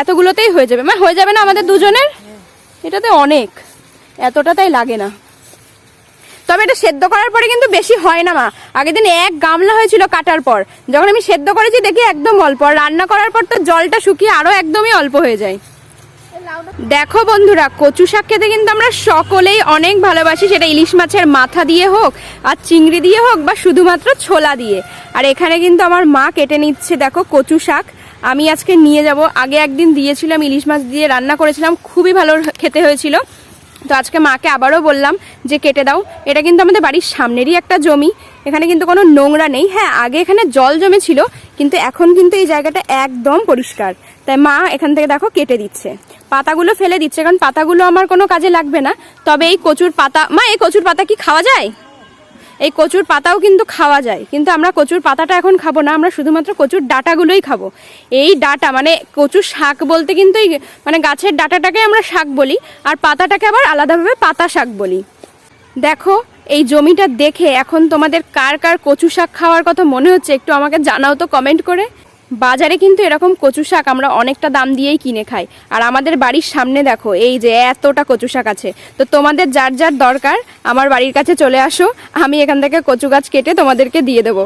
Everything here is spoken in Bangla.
এতগুলোতেই হয়ে যাবে, মা হয়ে যাবে না আমাদের দুজনের? এটাতে অনেক, এতটাতেই লাগে না। তবে এটা সেদ্ধ করার পরে কিন্তু বেশি হয় না মা। আগের দিন এক গামলা হয়েছিল কাটার পর, যখন আমি সেদ্ধ করেছি দেখি একদম অল্প, আর রান্না করার পর তো জলটা শুকিয়ে আরো একদমই অল্প হয়ে যায়। দেখো বন্ধুরা, কচু শাক খেতে কিন্তু আমরা সকলেই অনেক ভালোবাসি, সেটা ইলিশ মাছের মাথা দিয়ে হোক আর চিংড়ি দিয়ে হোক বা শুধুমাত্র ছোলা দিয়ে। আর এখানে কিন্তু আমার মা কেটে নিচ্ছে দেখো কচু শাক। আমি আজকে নিয়ে যাব, আগে একদিন দিয়েছিলাম ইলিশ মাছ দিয়ে রান্না করেছিলাম, খুবই ভালো খেতে হয়েছিল। তো আজকে মাকে আবারও বললাম যে কেটে দাও। এটা কিন্তু আমাদের বাড়ির সামনেরই একটা জমি, এখানে কিন্তু কোনো নোংরা নেই। হ্যাঁ, আগে এখানে জল জমেছিল, কিন্তু এখন কিন্তু এই জায়গাটা একদম পরিষ্কার। তাই মা এখান থেকে দেখো কেটে দিচ্ছে, পাতাগুলো ফেলে দিচ্ছে, কারণ পাতাগুলো আমার কোনো কাজে লাগবে না। তবে এই কচুর পাতা, মা এই কচুর পাতা কি খাওয়া যায়? এই কচুর পাতাও কিন্তু খাওয়া যায়, কিন্তু আমরা কচুর পাতাটা এখন খাবো না, আমরা শুধুমাত্র কচুর ডাঁটাগুলোই খাবো। এই ডাঁটা মানে কচুর শাক বলতে কিন্তু এই মানে গাছের ডাঁটাটাকে আমরা শাক বলি, আর পাতাটাকে আবার আলাদাভাবে পাতা শাক বলি। দেখো এই জমিটা দেখে এখন তোমাদের কার কার কচু শাক খাওয়ার কথা মনে হচ্ছে একটু আমাকে জানাও তো কমেন্ট করে। বাজারে কিন্তু এরকম কচু শাক আমরা অনেকটা দাম দিয়েই কিনে খাই, আর আমাদের বাড়ির সামনে দেখো এই যে এতটা কচু শাক আছে। তো তোমাদের যার যার দরকার আমার বাড়ির কাছে চলে আসো, আমি এখান থেকে কচু গাছ কেটে তোমাদেরকে দিয়ে দেবো।